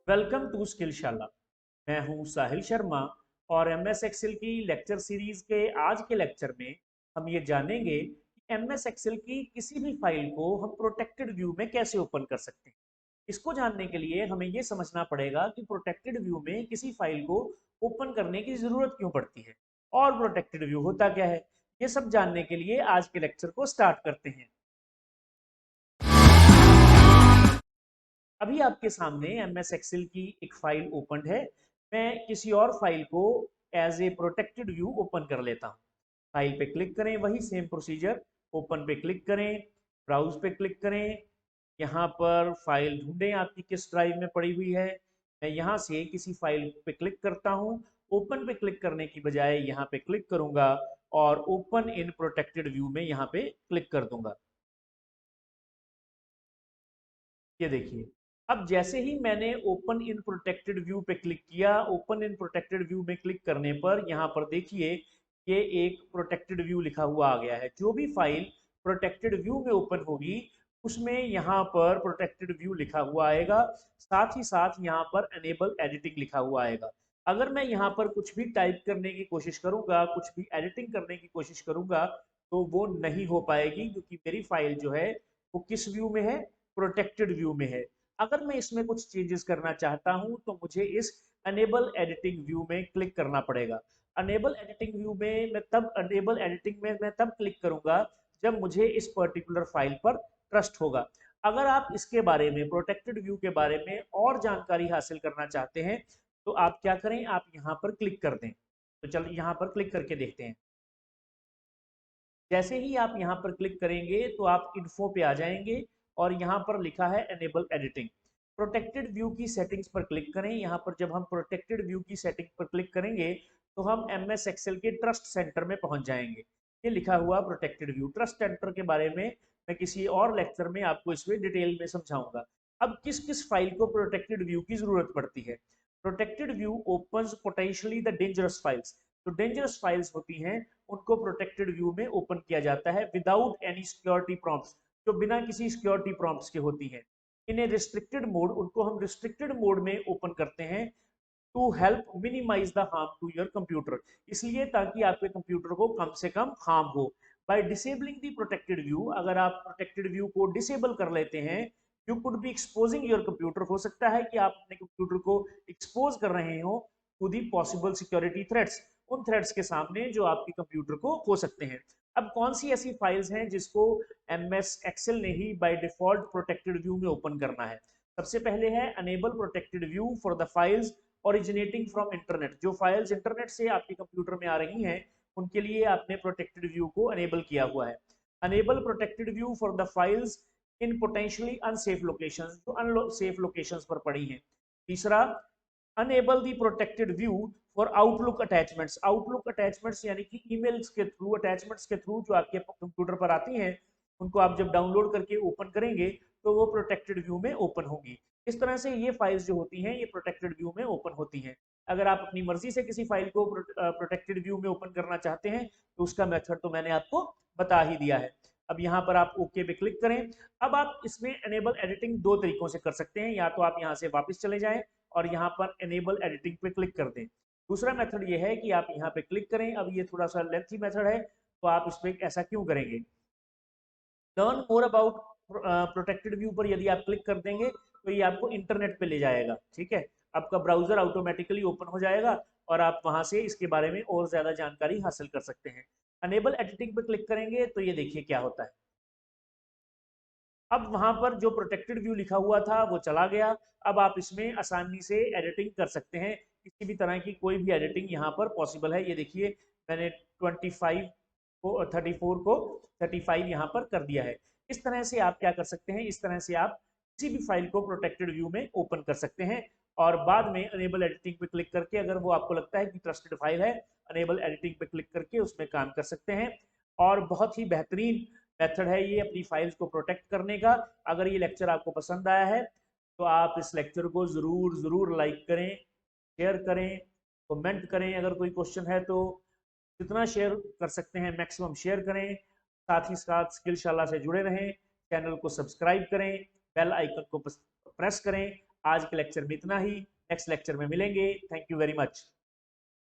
Welcome to स्किलशाला। मैं हूं साहिल शर्मा और एमएस एक्सेल की लेक्चर सीरीज के आज के लेक्चर में हम ये जानेंगे कि एमएस एक्सेल की किसी भी फाइल को हम प्रोटेक्टेड व्यू में कैसे ओपन कर सकते हैं। इसको जानने के लिए हमें ये समझना पड़ेगा कि प्रोटेक्टेड व्यू में किसी फाइल को ओपन करने की जरूरत क्यों पड़ती है और प्रोटेक्टेड व्यू होता क्या है। ये सब जानने के लिए आज के लेक्चर को स्टार्ट करते हैं। अभी आपके सामने एमएस एक्सेल की एक फाइल ओपन है। मैं किसी और फाइल को as a protected view open कर लेता हूँ। फाइल पे क्लिक करें, वही सेम प्रोसीजर। ओपन पे क्लिक करें, ब्राउज पे क्लिक करें, यहाँ पर फाइल ढूंढें आपकी किस ड्राइव में पड़ी हुई है। मैं यहाँ से किसी फाइल पे क्लिक करता हूँ। ओपन पे क्लिक करने की बजाय यहाँ पे क्लिक करूंगा और ओपन इन प्रोटेक्टेड व्यू में यहाँ पे क्लिक कर दूंगा। ये देखिए, अब जैसे ही मैंने ओपन इन प्रोटेक्टेड व्यू पे क्लिक किया, ओपन इन प्रोटेक्टेड व्यू में क्लिक करने पर यहाँ पर देखिए ये एक प्रोटेक्टेड व्यू लिखा हुआ आ गया है। जो भी फाइल प्रोटेक्टेड व्यू में ओपन होगी उसमें यहाँ पर प्रोटेक्टेड व्यू लिखा हुआ आएगा। साथ ही साथ यहाँ पर एनेबल एडिटिंग लिखा हुआ आएगा। अगर मैं यहाँ पर कुछ भी टाइप करने की कोशिश करूंगा, कुछ भी एडिटिंग करने की कोशिश करूंगा, तो वो नहीं हो पाएगी क्योंकि मेरी फाइल जो है वो किस व्यू में है, प्रोटेक्टेड व्यू में है। अगर मैं इसमें कुछ चेंजेस करना चाहता हूं तो मुझे इस अनेबल एडिटिंग व्यू में क्लिक करना पड़ेगा। अनेबल एडिटिंग व्यू में मैं तब अनेबल एडिटिंग में मैं तब क्लिक करूंगा जब मुझे इस पर्टिकुलर फाइल पर ट्रस्ट होगा। अगर आप इसके बारे में, प्रोटेक्टेड व्यू के बारे में और जानकारी हासिल करना चाहते हैं तो आप क्या करें, आप यहाँ पर क्लिक कर दें। तो चलो यहाँ पर क्लिक करके देखते हैं। जैसे ही आप यहाँ पर क्लिक करेंगे तो आप इन्फो पे आ जाएंगे और यहाँ पर लिखा है एनेबल एडिटिंग। प्रोटेक्टेड व्यू की सेटिंग्स पर क्लिक करें। यहाँ पर जब हम प्रोटेक्टेड व्यू की सेटिंग पर क्लिक करेंगे तो हम एमएस एक्सेल के ट्रस्ट सेंटर में पहुंच जाएंगे। ये लिखा हुआ प्रोटेक्टेड व्यू, ट्रस्ट सेंटर के बारे में मैं किसी और लेक्चर में आपको इसमें डिटेल में समझाऊंगा। अब किस किस फाइल को प्रोटेक्टेड व्यू की जरूरत पड़ती है। Protected view opens potentially the dangerous files. जो डेंजरस फाइल्स होती हैं उनको प्रोटेक्टेड व्यू में ओपन किया जाता है विदाउट एनी सिक्योरिटी प्रॉम्प्ट्स, जो बिना किसी सिक्योरिटी प्रॉम्प्ट्स के होती हैं। इन ए रिस्ट्रिक्टेड मोड, उनको हम रिस्ट्रिक्टेड मोड में ओपन करते हैं to help minimize the harm to your computer, इसलिए ताकि आपके कंप्यूटर को कम से कम हार्म हो। By disabling the protected view, अगर आप प्रोटेक्टेड व्यू को डिसेबल कर लेते हैं, you could be exposing your computer, हो सकता है कि आप अपने कंप्यूटर को एक्सपोज कर रहे हो to the possible security threats, उन थ्रेड्स के सामने जो आपके कंप्यूटर को हो सकते हैं। अब कौन सी ऐसी फाइल्स हैं जिसको एमएस एक्सेल ने ही बाय डिफॉल्ट प्रोटेक्टेड व्यू में ओपन करना है। सबसे पहले है enable protected view for the files originating from internet. जो फाइल्स इंटरनेट से आपके कंप्यूटर में आ रही हैं उनके लिए आपने प्रोटेक्टेड व्यू को अनेबल किया हुआ है। Enable protected view for the files in potentially unsafe locations, जो अनसेफ लोकेशंस पर पड़ी हैं। तीसरा, enable the protected view for Outlook attachments. Outlook attachments यानी कि ईमेल्स के थ्रू, अटैचमेंट्स के थ्रू जो आपके कंप्यूटर पर आती हैं, उनको आप जब डाउनलोड करके ओपन करेंगे तो वो प्रोटेक्टेड व्यू में ओपन होंगी। इस तरह से ये फाइल्स जो होती हैं ये प्रोटेक्टेड व्यू में ओपन होती हैं। अगर आप अपनी मर्जी से किसी फाइल को प्रोटेक्टेड व्यू में ओपन करना चाहते हैं तो उसका मेथड तो मैंने आपको बता ही दिया है। अब यहाँ पर आप ओके पे क्लिक करें। अब आप इसमें एनेबल एडिटिंग दो तरीकों से कर सकते हैं, या तो आप यहाँ से वापस चले जाएं और यहाँ पर एनेबल एडिटिंग पे क्लिक कर दें। दूसरा मेथड ये है कि आप यहाँ पे क्लिक करें। अब ये थोड़ा सा लेंथी मेथड है तो आप इस पर ऐसा क्यों करेंगे, learn more about protected view पर यदि आप क्लिक कर देंगे तो ये आपको इंटरनेट पे ले जाएगा। ठीक है, आपका ब्राउजर ऑटोमेटिकली ओपन हो जाएगा और आप वहां से इसके बारे में और ज्यादा जानकारी हासिल कर सकते हैं। अनेबल एडिटिंग पे क्लिक करेंगे तो ये देखिए क्या होता है। अब वहां पर जो प्रोटेक्टेड व्यू लिखा हुआ था वो चला गया। अब आप इसमें आसानी से एडिटिंग कर सकते हैं। किसी भी तरह की कोई भी एडिटिंग यहाँ पर पॉसिबल है। ये देखिए मैंने 25 को 34 को 35 यहाँ पर कर दिया है। इस तरह से आप क्या कर सकते हैं, इस तरह से आप किसी भी फाइल को प्रोटेक्टेड व्यू में ओपन कर सकते हैं और बाद में अनेबल एडिटिंग पे क्लिक करके, अगर वो आपको लगता है कि ट्रस्टेड फाइल है, अनेबल एडिटिंग पे क्लिक करके उसमें काम कर सकते हैं। और बहुत ही बेहतरीन मेथड है ये अपनी फाइल्स को प्रोटेक्ट करने का। अगर ये लेक्चर आपको पसंद आया है तो आप इस लेक्चर को ज़रूर ज़रूर लाइक करें, शेयर करें, कमेंट करें। अगर कोई क्वेश्चन है तो जितना शेयर कर सकते हैं मैक्सिमम शेयर करें। साथ ही साथ स्किलशाला से जुड़े रहें, चैनल को सब्सक्राइब करें, बेल आइकन को प्रेस करें आज के लेक्चर में इतना ही, नेक्स्ट लेक्चर में मिलेंगे। Thank you very much.